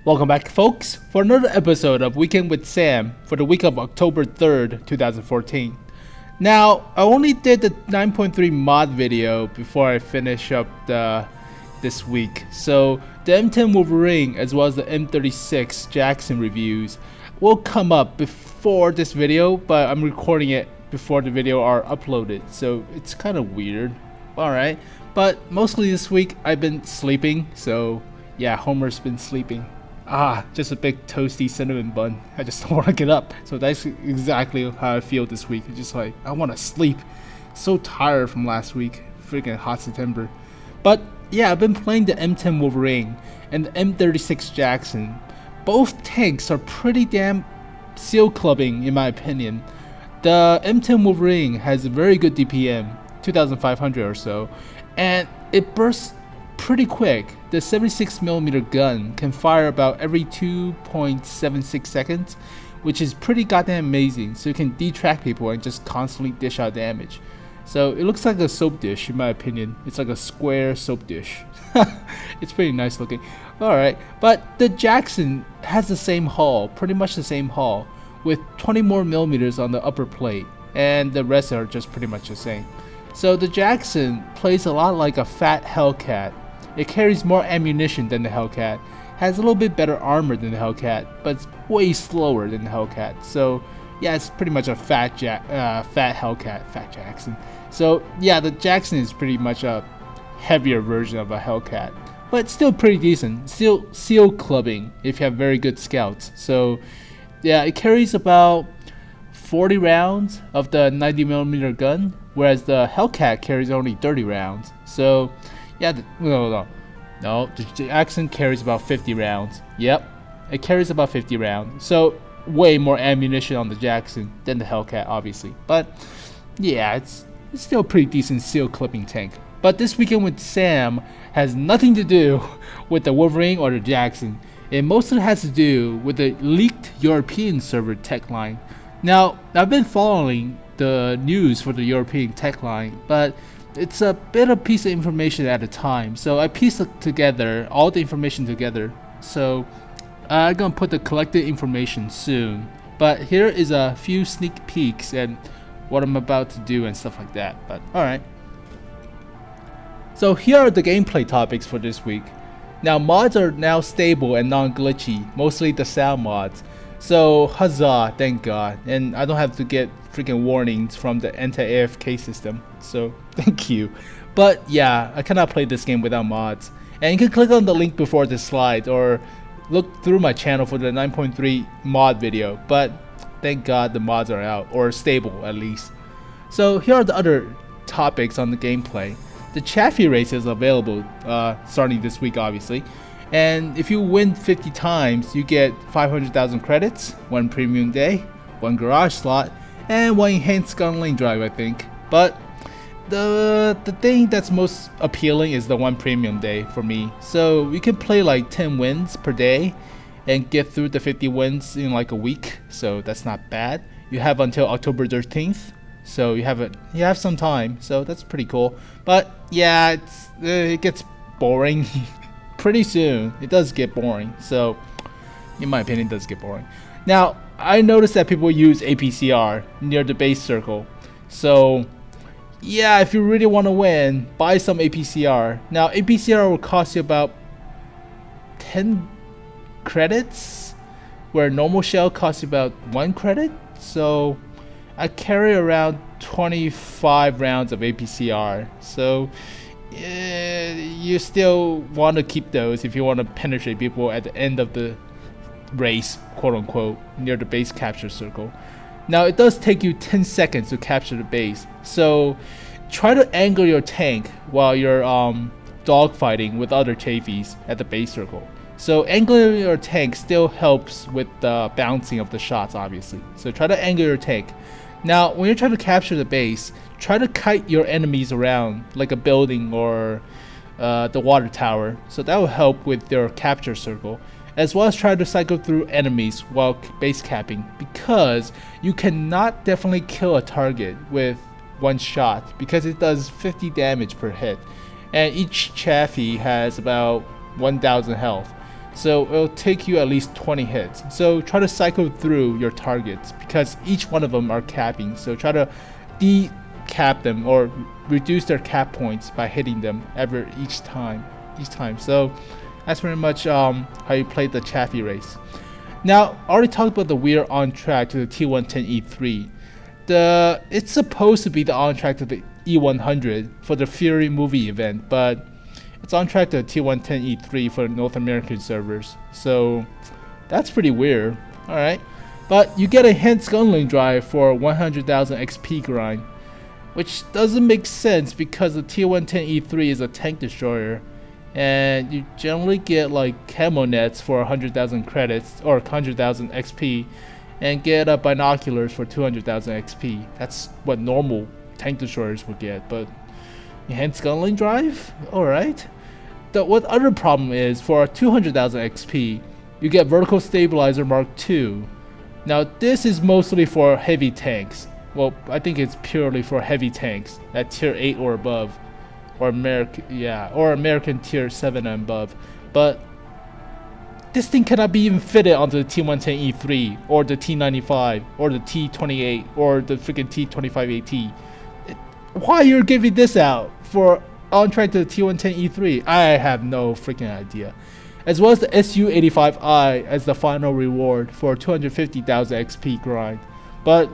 Welcome back, folks, for another episode of Weekend with Sam for the week of October 3rd, 2014. Now, I only did the 9.3 mod video before I finish up this week, so the M10 Wolverine as well as the M36 Jackson reviews will come up before this video, but I'm recording it before the video are uploaded, so it's kind of weird. Alright, but mostly this week I've been sleeping, so yeah, Homer's been sleeping. Just a big toasty cinnamon bun. I just don't want to get up. So that's exactly how I feel this week. It's just like, I want to sleep. So tired from last week. Freaking hot September. But yeah, I've been playing the M10 Wolverine and the M36 Jackson. Both tanks are pretty damn seal clubbing in my opinion. The M10 Wolverine has a very good DPM, 2500 or so, and it bursts pretty quick. The 76mm gun can fire about every 2.76 seconds, which is pretty goddamn amazing, so you can detract people and just constantly dish out damage. So it looks like a soap dish in my opinion. It's like a square soap dish. It's pretty nice looking. Alright, but the Jackson has the same hull, pretty much the same hull, with 20 more millimeters on the upper plate, and the rest are just pretty much the same. So the Jackson plays a lot like a fat Hellcat. It carries more ammunition than the Hellcat, has a little bit better armor than the Hellcat, but it's way slower than the Hellcat. So yeah, it's pretty much a fat Hellcat, fat Jackson. So yeah, the Jackson is pretty much a heavier version of a Hellcat, but still pretty decent. Still seal clubbing if you have very good scouts. So yeah, it carries about 40 rounds of the 90mm gun, whereas the Hellcat carries only 30 rounds. So yeah, no, the Jackson carries about 50 rounds. Yep, it carries about 50 rounds. So way more ammunition on the Jackson than the Hellcat, obviously. But yeah, it's still a pretty decent seal clipping tank. But this weekend with Sam has nothing to do with the Wolverine or the Jackson. It mostly has to do with the leaked European server tech line. Now, I've been following the news for the European tech line, but it's a bit of piece of information at a time, so I pieced it together, all the information together. So I'm gonna put the collected information soon, but here is a few sneak peeks and what I'm about to do and stuff like that. But alright, so here are the gameplay topics for this week. Now, mods are now stable and non-glitchy, mostly the Sahm mods. So huzzah, thank God, and I don't have to get freaking warnings from the anti-AFK system, so thank you. But yeah, I cannot play this game without mods, and you can click on the link before this slide or look through my channel for the 9.3 mod video, but thank God the mods are out, or stable at least. So here are the other topics on the gameplay. The Chaffee race is available starting this week, obviously. And if you win 50 times, you get 500,000 credits, 1 premium day, 1 garage slot, and 1 enhanced gun lane drive, I think. But the thing that's most appealing is the 1 premium day for me. So you can play like 10 wins per day and get through the 50 wins in like a week. So that's not bad. You have until October 13th. So you have some time. So that's pretty cool. But yeah, it gets boring. Pretty soon it does get boring, so in my opinion it does get boring. Now, I noticed that people use APCR near the base circle, so yeah, if you really want to win, buy some APCR. Now APCR will cost you about 10 credits, where normal shell costs you about 1 credit. So I carry around 25 rounds of APCR, so you still want to keep those if you want to penetrate people at the end of the race, quote unquote, near the base capture circle. Now it does take you 10 seconds to capture the base, so try to angle your tank while you're dogfighting with other Chafies at the base circle. So angling your tank still helps with the bouncing of the shots, obviously, so try to angle your tank. Now when you're trying to capture the base, try to kite your enemies around like a building or the water tower, so that will help with your capture circle, as well as try to cycle through enemies while base capping, because you cannot definitely kill a target with 1 shot because it does 50 damage per hit, and each Chaffee has about 1000 health. So it'll take you at least 20 hits. So try to cycle through your targets because each one of them are capping. So try to decap them or reduce their cap points by hitting them each time. So that's pretty much how you play the Chaffee race. Now, I already talked about the we're on track to the T110E3. It's supposed to be the on track to the E100 for the Fury movie event, but it's on track to the T110E3 for North American servers. So that's pretty weird. Alright. But you get a hint scuttling drive for 100,000 XP grind, which doesn't make sense because the T110E3 is a tank destroyer. And you generally get like camo nets for 100,000 credits or 100,000 XP, and get binoculars for 200,000 XP. That's what normal tank destroyers would get. But hand scuttling drive, all right. What other problem is for 200,000 XP, you get vertical stabilizer Mark II. Now this is mostly for heavy tanks. Well, I think it's purely for heavy tanks at tier 8 or above. Or American tier 7 and above. But this thing cannot be even fitted onto the T110E3 or the T95 or the T28 or the freaking T25AT. Why you're giving this out for on track to the T110E3? I have no freaking idea. As well as the SU-85I as the final reward for 250,000 XP grind. But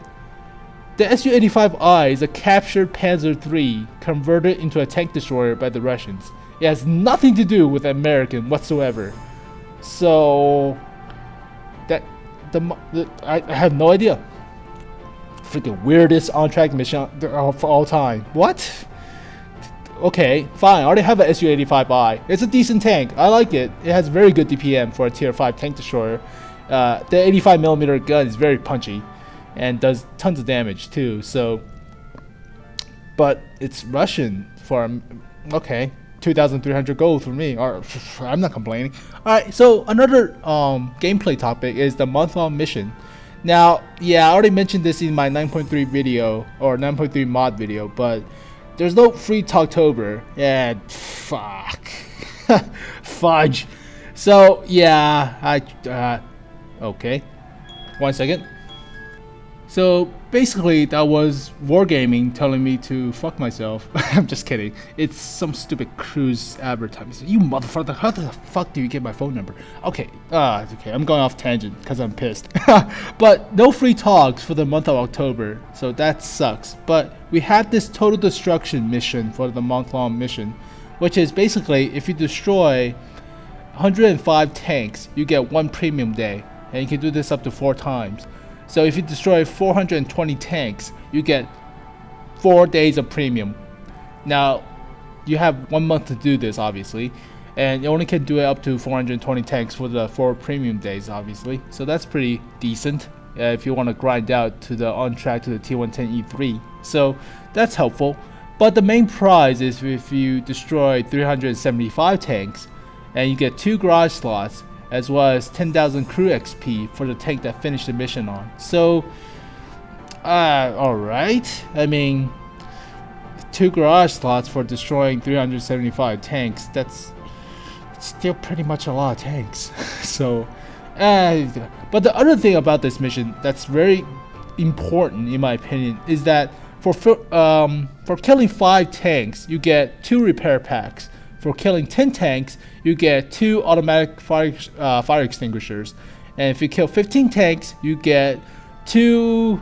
the Su-85I is a captured Panzer III converted into a tank destroyer by the Russians. It has nothing to do with American whatsoever. So I have no idea. Freaking weirdest on-track mission of all time. What? Okay, fine. I already have a Su-85I. It's a decent tank. I like it. It has very good DPM for a tier 5 tank destroyer. The 85mm gun is very punchy and does tons of damage too. So, but it's Russian for okay, 2,300 gold for me. I'm not complaining. All right, so another gameplay topic is the month-long mission. Now, yeah, I already mentioned this in my 9.3 video or 9.3 mod video, but there's no free Talktober. Yeah, fuck, fudge. So yeah, okay, 1 second. So basically that was Wargaming telling me to fuck myself. I'm just kidding. It's some stupid cruise advertisement. You motherfucker, how the fuck do you get my phone number? Okay, okay, I'm going off tangent because I'm pissed. But no free talks for the month of October, so that sucks. But we had this total destruction mission for the month-long mission, which is basically if you destroy 105 tanks, you get 1 premium day, and you can do this up to 4 times. So if you destroy 420 tanks, you get 4 days of premium. Now, you have 1 month to do this, obviously, and you only can do it up to 420 tanks for the 4 premium days, obviously. So that's pretty decent if you want to grind out to the on track to the T110E3. So that's helpful. But the main prize is if you destroy 375 tanks, and you get 2 garage slots, as well as 10,000 crew XP for the tank that finished the mission on. So, alright. I mean, 2 garage slots for destroying 375 tanks, that's still pretty much a lot of tanks. So, but the other thing about this mission that's very important, in my opinion, is that for killing 5 tanks, you get 2 repair packs. For killing 10 tanks, you get 2 automatic fire extinguishers. And if you kill 15 tanks, you get 2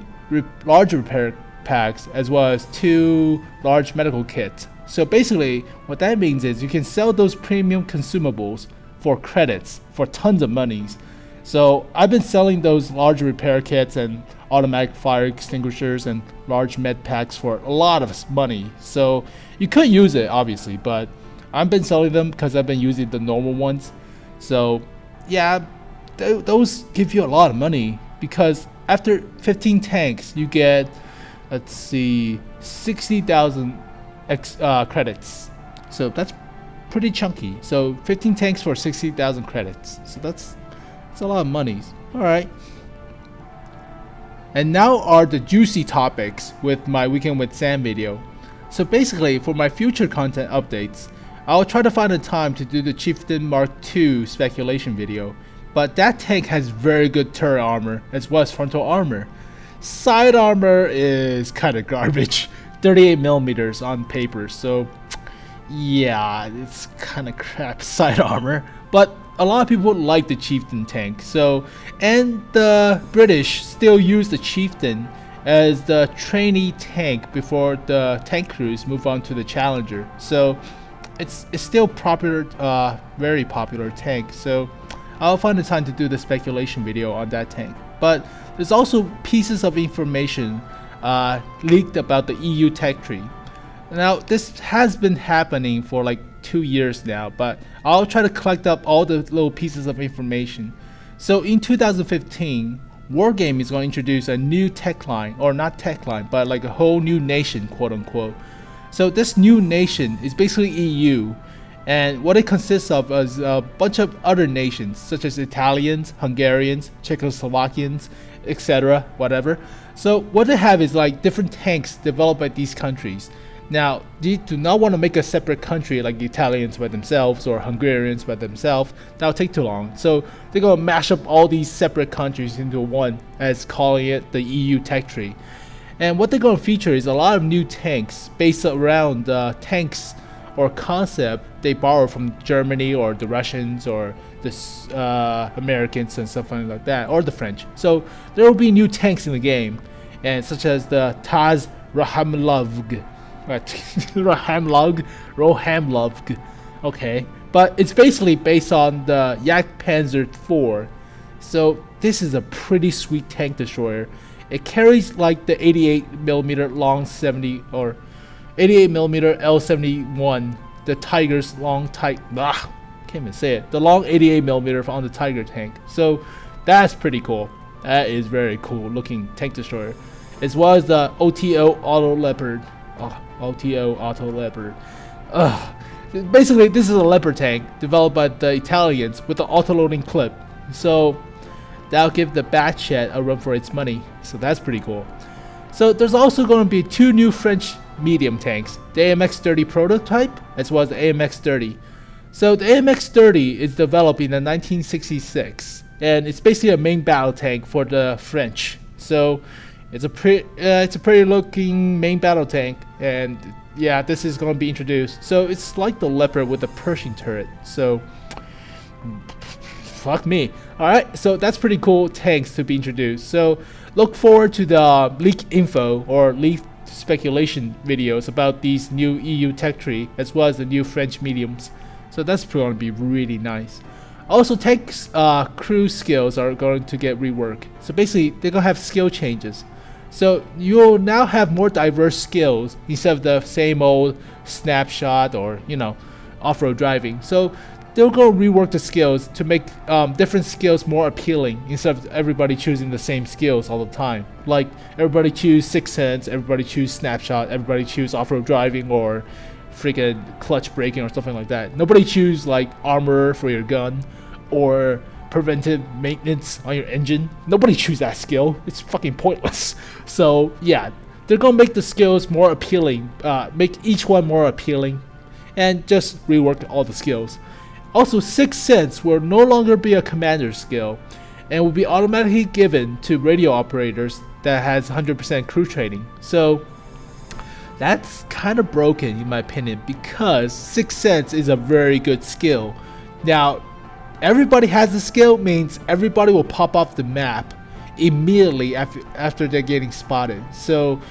large repair packs as well as 2 large medical kits. So basically, what that means is you can sell those premium consumables for credits for tons of monies. So I've been selling those large repair kits and automatic fire extinguishers and large med packs for a lot of money. So you could use it, obviously, but I've been selling them because I've been using the normal ones. So yeah, those give you a lot of money because after 15 tanks you get, let's see, 60,000 credits. So that's pretty chunky. So 15 tanks for 60,000 credits. So that's a lot of money. All right. And now are the juicy topics with my Weekend with Sam video. So basically, for my future content updates, I'll try to find a time to do the Chieftain Mark II speculation video, but that tank has very good turret armor as well as frontal armor. Side armor is kind of garbage, 38 millimeters on paper, so yeah, it's kind of crap side armor, but a lot of people like the Chieftain tank. So, and the British still use the Chieftain as the trainee tank before the tank crews move on to the Challenger. So it's still popular, very popular tank. So I'll find the time to do the speculation video on that tank. But there's also pieces of information leaked about the EU tech tree. Now this has been happening for like 2 years now, but I'll try to collect up all the little pieces of information. So in 2015, Wargame is going to introduce a new tech line, or not tech line, but like a whole new nation, quote unquote. So this new nation is basically EU, and what it consists of is a bunch of other nations such as Italians, Hungarians, Czechoslovakians, etc., whatever. So what they have is like different tanks developed by these countries. Now, they do not want to make a separate country like the Italians by themselves or Hungarians by themselves. That'll take too long. So they're going to mash up all these separate countries into one, as calling it the EU tech tree. And what they're going to feature is a lot of new tanks based around tanks or concept they borrow from Germany or the Russians or the Americans and something like that, or the French. So there will be new tanks in the game, and such as the Taz Rahamlovg. Rohamlovg, okay, but it's basically based on the Yak Panzer IV. So this is a pretty sweet tank destroyer. It carries like the 88mm long 70 or 88mm L71, the Tiger's long can't even say it. The long 88mm on the Tiger tank. So that's pretty cool. That is very cool looking tank destroyer, as well as the OTO Auto Leopard. OTO Auto Leopard. Basically, this is a Leopard tank developed by the Italians with the auto-loading clip. So that'll give the Batchat a run for its money. So that's pretty cool. So there's also going to be 2 new French medium tanks, the AMX-30 prototype as well as the AMX-30. So the AMX-30 is developed in 1966, and it's basically a main battle tank for the French. So it's a pretty looking main battle tank, and yeah, this is going to be introduced. So it's like the Leopard with a Pershing turret. So fuck me. Alright, so that's pretty cool tanks to be introduced. So look forward to the leak info or leak speculation videos about these new EU tech tree as well as the new French mediums. So that's going to be really nice. Also, tanks crew skills are going to get reworked. So basically, they're going to have skill changes. So you'll now have more diverse skills instead of the same old snapshot or, you know, off-road driving. So they'll go rework the skills to make different skills more appealing instead of everybody choosing the same skills all the time. Like everybody choose 6 Sense, everybody choose snapshot, everybody choose off-road driving or freaking clutch braking or something like that. Nobody choose like armor for your gun or preventive maintenance on your engine. Nobody choose that skill. It's fucking pointless. So yeah, they're gonna make the skills more appealing, make each one more appealing, and just rework all the skills. Also, 6 Sense will no longer be a commander skill and will be automatically given to radio operators that has 100% crew training. So that's kind of broken in my opinion, because 6 Sense is a very good skill. Now, everybody has the skill means everybody will pop off the map immediately after they're getting spotted. So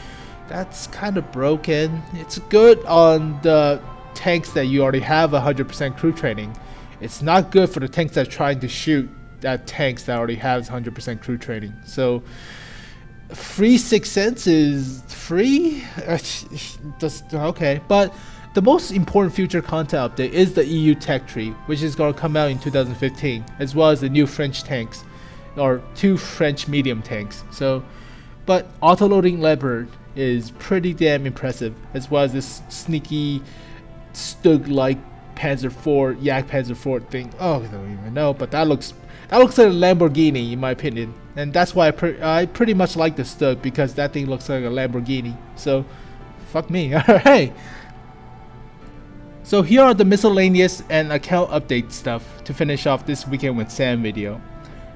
that's kind of broken. It's good on the tanks that you already have 100% crew training. It's not good for the tanks that are trying to shoot at tanks that already have 100% crew training. So free 6 Sense is free? Okay, but the most important future content update is the EU tech tree, which is going to come out in 2015, as well as the new French tanks, or 2 French medium tanks. So, but auto-loading Leopard is pretty damn impressive, as well as this sneaky Stug-like Panzer IV, Yak Panzer IV thing. Oh, I don't even know, but that looks like a Lamborghini in my opinion, and that's why I pretty much like the Stug, because that thing looks like a Lamborghini. So, fuck me. Alright. So here are the miscellaneous and account update stuff to finish off this Weekend with Sam video.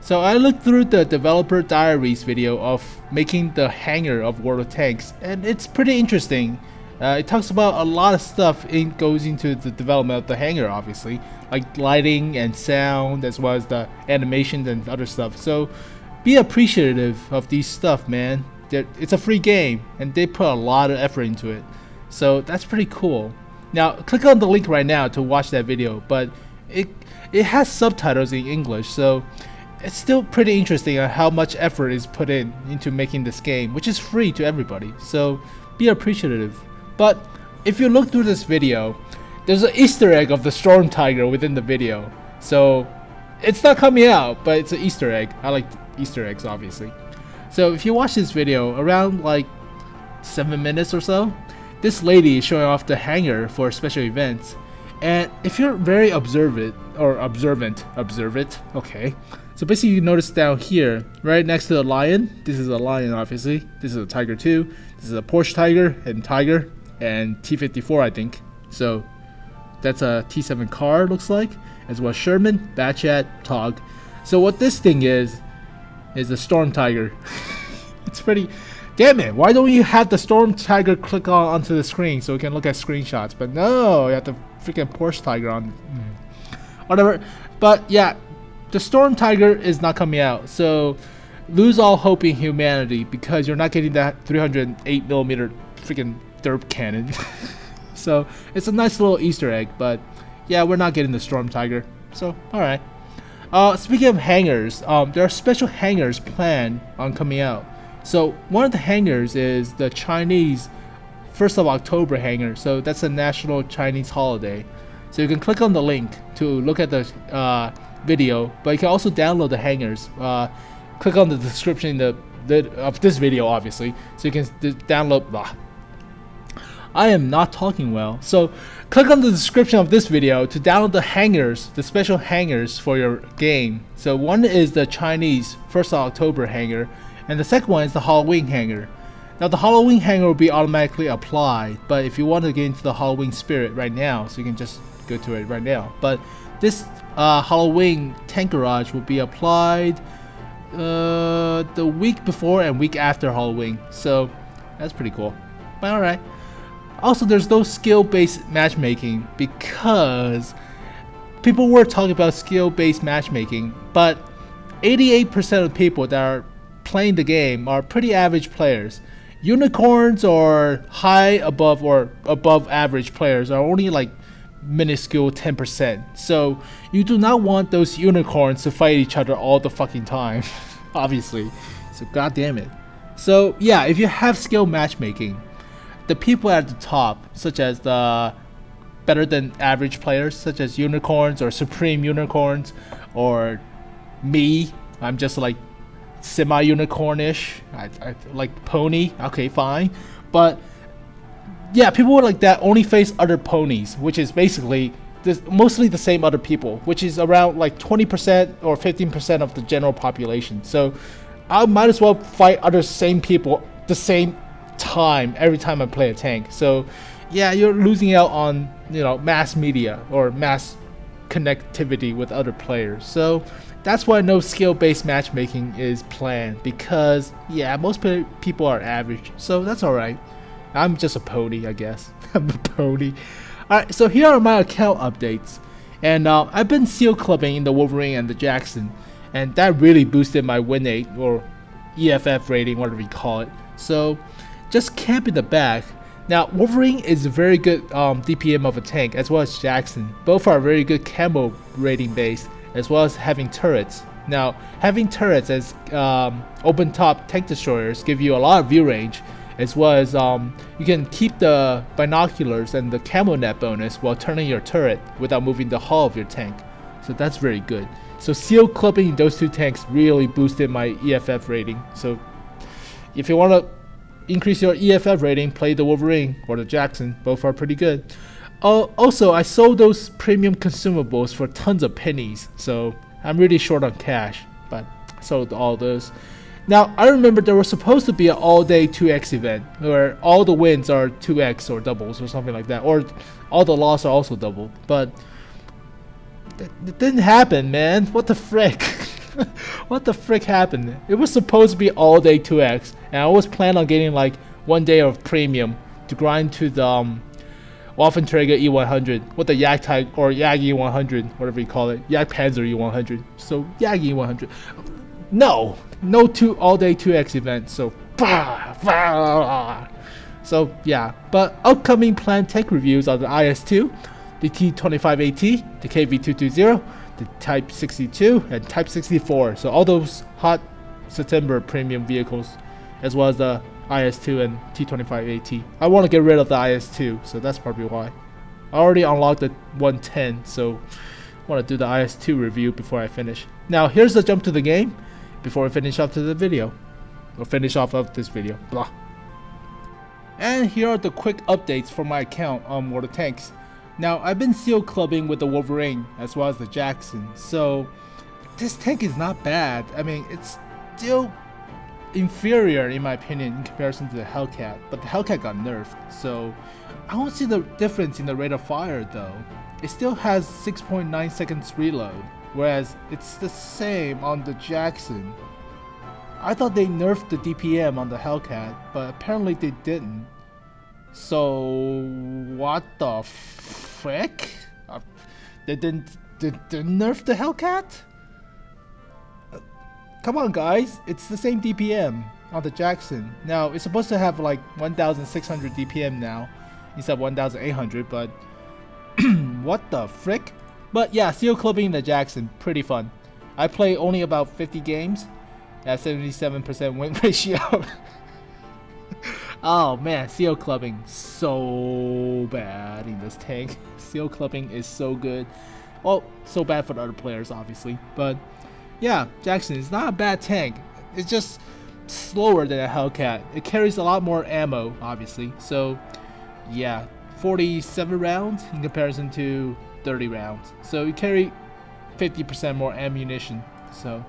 So I looked through the developer diaries video of making the hangar of World of Tanks, and it's pretty interesting. It talks about a lot of stuff goes into the development of the hangar, obviously, like lighting and sound, as well as the animations and other stuff. So be appreciative of these stuff, man. It's a free game, and they put a lot of effort into it. So that's pretty cool. Now click on the link right now to watch that video, but it has subtitles in English, so it's still pretty interesting on how much effort is put into making this game, which is free to everybody. So be appreciative. But if you look through this video, there's an Easter egg of the Storm Tiger within the video. So it's not coming out, but it's an Easter egg. I like Easter eggs, obviously. So if you watch this video around like 7 minutes or so, this lady is showing off the hangar for special events. And if you're very observant, okay. So basically you notice down here, right next to the lion, this is a lion obviously, this is a tiger too, this is a Porsche Tiger and T-54 I think. So that's a T7 car looks like, as well as Sherman, Batchat, Tog. So what this thing is the Storm Tiger. It's pretty, damn it, why don't you have the Storm Tiger click onto the screen so we can look at screenshots? But no, you have the freaking Porsche Tiger on. Whatever, but yeah, the Storm Tiger is not coming out, so lose all hope in humanity because you're not getting that 308mm freaking derp cannon. So it's a nice little Easter egg, but yeah, we're not getting the Storm Tiger. So alright. Speaking of hangars, there are special hangars planned on coming out. So one of the hangars is the Chinese 1st of October hangar. So that's a national Chinese holiday. So you can click on the link to look at the video, but you can also download the hangars. Click on the description of this video, obviously, so you can download. I am not talking well. So click on the description of this video to download the hangars, the special hangars for your game. So one is the Chinese 1st of October hangar, and the second one is the Halloween hangar. Now the Halloween hangar will be automatically applied, but if you want to get into the Halloween spirit right now, so you can just go to it right now. But this Halloween tank garage will be applied the week before and week after Halloween, so that's pretty cool. But alright. Also, there's no skill-based matchmaking because people were talking about skill-based matchmaking, but 88% of people that are playing the game are pretty average players. Unicorns or above average players are only like minuscule 10%. So you do not want those unicorns to fight each other all the fucking time, obviously. So god damn it. So yeah, if you have skill matchmaking, the people at the top, such as the better than average players, such as unicorns or supreme unicorns, or me, I'm just like semi-unicornish, I like pony, okay fine, but yeah, people like that only face other ponies, which is basically mostly the same other people, which is around like 20% or 15% of the general population. So I might as well fight other same people the same time every time I play a tank. So yeah, you're losing out on, you know, mass media or mass connectivity with other players. So that's why no skill-based matchmaking is planned, because yeah, most people are average, so that's alright. I'm just a pony, I guess. I'm a pony. Alright, so here are my account updates. And I've been seal clubbing in the Wolverine and the Jackson, and that really boosted my win rate, or EFF rating, whatever you call it. So just camp in the back. Now Wolverine is a very good DPM of a tank, as well as Jackson. Both are very good camo rating based, as well as having turrets. Now having turrets as open top tank destroyers give you a lot of view range, as well as you can keep the binoculars and the camo net bonus while turning your turret without moving the hull of your tank. So that's very good. So seal clubbing those two tanks really boosted my EFF rating. So if you want to increase your EFF rating, play the Wolverine or the Jackson. Both are pretty good. Also, I sold those premium consumables for tons of pennies, so I'm really short on cash, but I sold all those. Now, I remember there was supposed to be an all-day 2x event where all the wins are 2x or doubles or something like that, or all the losses are also double. But it didn't happen, man. What the frick? What the frick happened? It was supposed to be all-day 2x, and I was planning on getting like 1 day of premium to grind to the Waffenträger E100 with the Yak type or Yak E100, whatever you call it, Yak Panzer E100. So Yak E100. No 2 all-day 2x events. So yeah. But upcoming planned tech reviews are the IS-2, the T25AT, the KV220, the Type 62, and Type 64. So all those hot September premium vehicles, as well as the IS-2 and T25AT. I want to get rid of the IS-2, so that's probably why. I already unlocked the 110, so I want to do the IS-2 review before I finish. Now here's the jump to the game before I finish up to the video, or finish off of this video. Blah. And here are the quick updates for my account on World of Tanks. Now I've been seal clubbing with the Wolverine as well as the Jackson, so this tank is not bad. I mean, it's still inferior in my opinion in comparison to the Hellcat, but the Hellcat got nerfed, so I don't see the difference in the rate of fire though. It still has 6.9 seconds reload, whereas it's the same on the Jackson. I thought they nerfed the DPM on the Hellcat, but apparently they didn't. So what the frick? They didn't nerf the Hellcat? Come on guys, it's the same DPM on the Jackson. Now it's supposed to have like 1600 DPM now instead of 1800, but what the frick? But yeah, seal clubbing the Jackson, pretty fun. I play only about 50 games at 77% win ratio. Oh man, seal clubbing so bad in this tank. Seal clubbing is so good. Well, so bad for the other players obviously, but yeah, Jackson is not a bad tank. It's just slower than a Hellcat. It carries a lot more ammo, obviously. So yeah, 47 rounds in comparison to 30 rounds. So you carry 50% more ammunition. So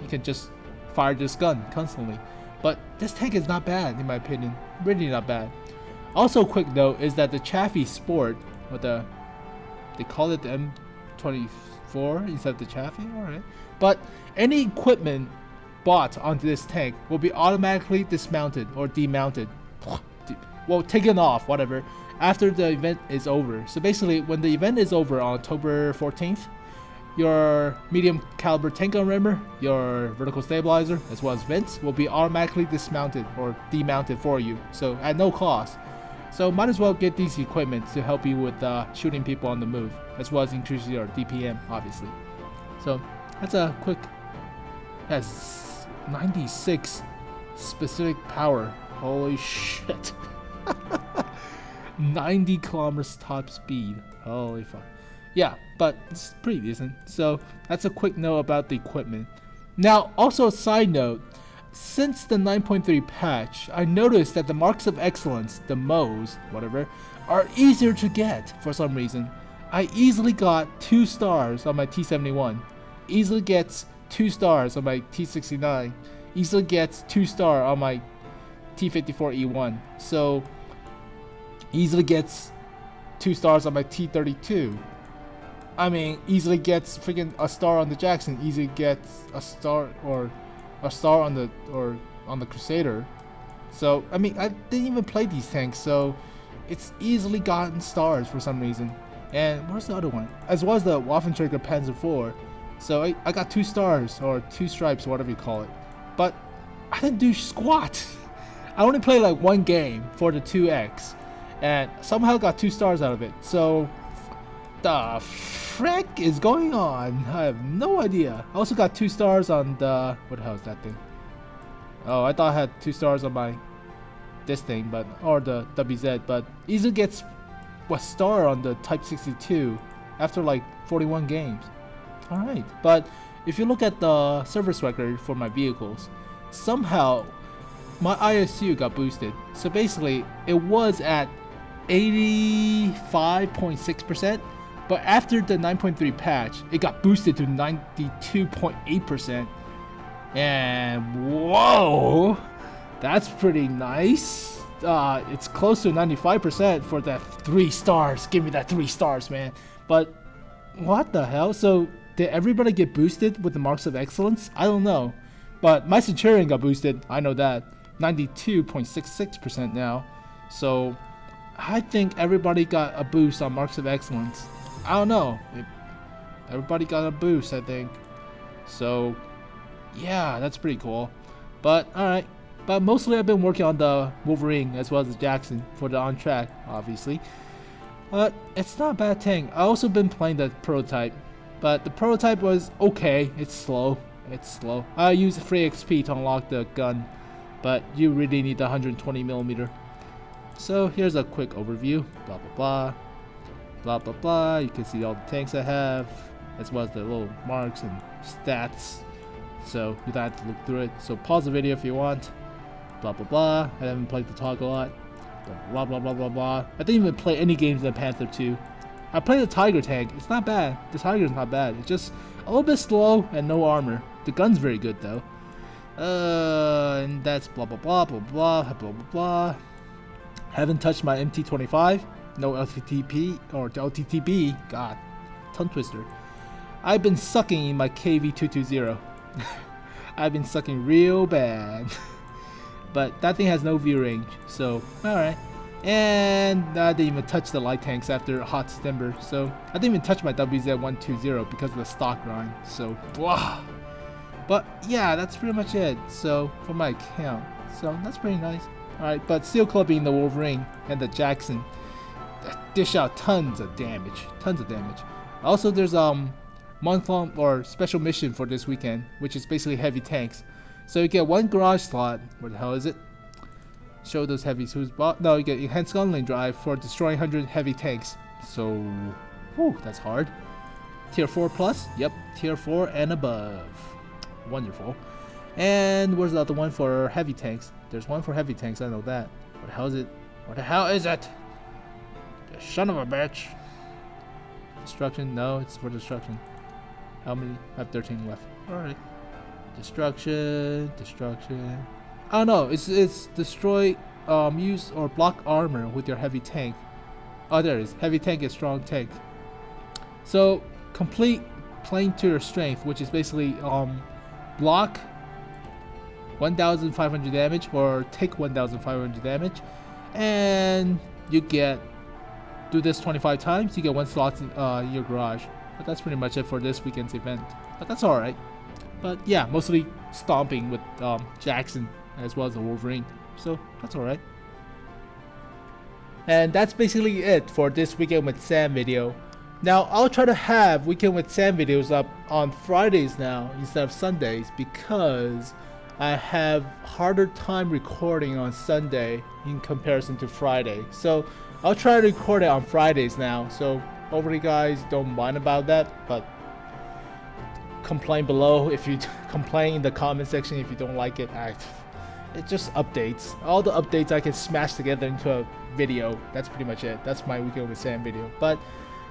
you can just fire this gun constantly. But this tank is not bad in my opinion. Really not bad. Also, quick note is that the Chaffee Sport, or they call it the M24 instead of the Chaffee. Alright. But any equipment bought onto this tank will be automatically dismounted or demounted. Well, taken off, whatever, after the event is over. So basically, when the event is over on October 14th, your medium caliber tank gun rammer, your vertical stabilizer, as well as vents will be automatically dismounted or demounted for you. So at no cost. So might as well get these equipment to help you with shooting people on the move, as well as increasing your DPM, obviously. So that's a quick. Has 96 specific power. Holy shit! 90 kilometers top speed. Holy fuck. Yeah, but it's pretty decent. So that's a quick note about the equipment. Now, also a side note. Since the 9.3 patch, I noticed that the marks of excellence, the MOs, whatever, are easier to get for some reason. I easily got 2 stars on my T71. Easily gets 2 stars on my T69. Easily gets 2 star on my T54E1. So easily gets 2 stars on my T32. I mean, easily gets freaking a star on the Jackson. Easily gets a star or a star on the Crusader. So I mean, I didn't even play these tanks, so it's easily gotten stars for some reason. And where's the other one? As well as the Waffenträger Panzer IV. So I got 2 stars or 2 stripes, whatever you call it. But I didn't do squat. I only played like 1 game for the 2X, and somehow got 2 stars out of it. So the frick is going on? I have no idea. I also got 2 stars on the, what the hell is that thing? Oh, I thought I had 2 stars on my this thing, but or the WZ, but easily gets a star on the Type 62 after like 41 games. Alright, but if you look at the service record for my vehicles, somehow my ISU got boosted. So basically, it was at 85.6%, but after the 9.3 patch, it got boosted to 92.8%. And whoa, that's pretty nice. It's close to 95% for that 3 stars. Give me that 3 stars, man. But what the hell? So did everybody get boosted with the marks of excellence? I don't know. But my Centurion got boosted. I know that. 92.66% now. So I think everybody got a boost on marks of excellence. I don't know. Everybody got a boost, I think. So yeah, that's pretty cool. But alright. But mostly I've been working on the Wolverine as well as the Jackson for the on track, obviously. But it's not a bad tank. I also been playing the prototype. But the prototype was okay. It's slow. I used free XP to unlock the gun. But you really need the 120mm. So here's a quick overview. Blah blah blah. Blah blah blah. You can see all the tanks I have, as well as the little marks and stats. So you don't have to look through it. So pause the video if you want. Blah blah blah. I haven't played the toggle a lot. Blah blah blah blah blah. I didn't even play any games in Panther 2. I played the Tiger tank. It's not bad. The Tiger's not bad. It's just a little bit slow and no armor. The gun's very good though. And that's blah blah blah blah blah blah blah blah. Haven't touched my MT25. No LTTP or LTTB. God, tongue twister. I've been sucking in my KV220. I've been sucking real bad. But that thing has no view range, so alright. And I didn't even touch the light tanks after Hot September, so I didn't even touch my WZ120 because of the stock grind, so blah. But yeah, that's pretty much it, so for my account, so that's pretty nice. Alright, but Steel Clubbing the Wolverine and the Jackson dish out tons of damage. Also there's month-long or special mission for this weekend, which is basically heavy tanks. So you get 1 garage slot. Where the hell is it? Show those heavies who's bought. No, you get enhanced gunline drive for destroying 100 heavy tanks. So, whew, that's hard. Tier 4 plus? Yep, tier 4 and above. Wonderful. And where's the other one for heavy tanks? There's one for heavy tanks, I know that. What the hell is it? What the hell is it? You son of a bitch. Destruction? No, it's for destruction. How many? I have 13 left. Alright. Destruction. I don't know. It's destroy, use or block armor with your heavy tank. Oh, there it is. Heavy tank is strong tank. So complete playing to your strength, which is basically block 1,500 damage or take 1,500 damage, and you get do this 25 times. You get 1 slot in your garage. But that's pretty much it for this weekend's event. But that's all right. But yeah, mostly stomping with Jackson as well as the Wolverine. So that's alright. And that's basically it for this Weekend with Sam video. Now I'll try to have Weekend with Sam videos up on Fridays now instead of Sundays, because I have harder time recording on Sunday in comparison to Friday. So I'll try to record it on Fridays now. So hopefully you guys don't mind about that, but complain below if you complain in the comment section if you don't like it. It just updates. All the updates I can smash together into a video. That's pretty much it. That's my Weekend with Sam video. But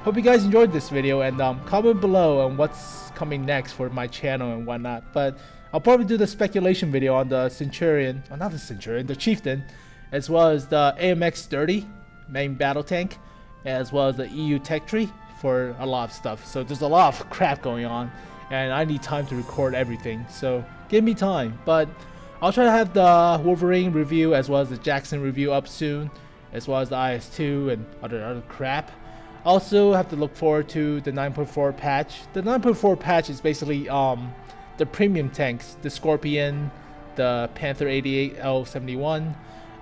hope you guys enjoyed this video, and comment below on what's coming next for my channel and whatnot. But I'll probably do the speculation video on the Centurion, oh, not the Centurion, the Chieftain, as well as the AMX-30 main battle tank, as well as the EU tech tree for a lot of stuff. So there's a lot of crap going on, and I need time to record everything, so give me time. But I'll try to have the Wolverine review as well as the Jackson review up soon, as well as the IS-2 and other crap. Also have to look forward to the 9.4 patch. The 9.4 patch is basically the premium tanks, the Scorpion, the Panther 88 L71,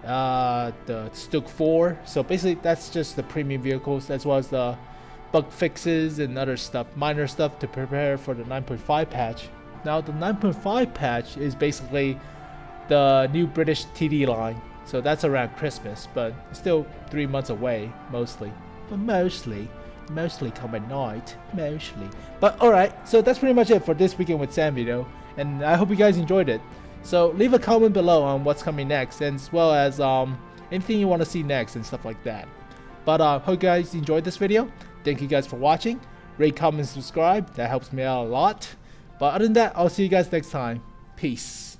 the Stuk 4. So basically that's just the premium vehicles, as well as the bug fixes and other stuff, minor stuff to prepare for the 9.5 patch. Now the 9.5 patch is basically the new British TD line, so that's around Christmas, but it's still 3 months away, mostly come at night, mostly. But alright, so that's pretty much it for this Weekend with Sam video, and I hope you guys enjoyed it. So leave a comment below on what's coming next, and as well as anything you want to see next and stuff like that. But hope you guys enjoyed this video. Thank you guys for watching. Rate, comment, subscribe. That helps me out a lot. But other than that, I'll see you guys next time. Peace.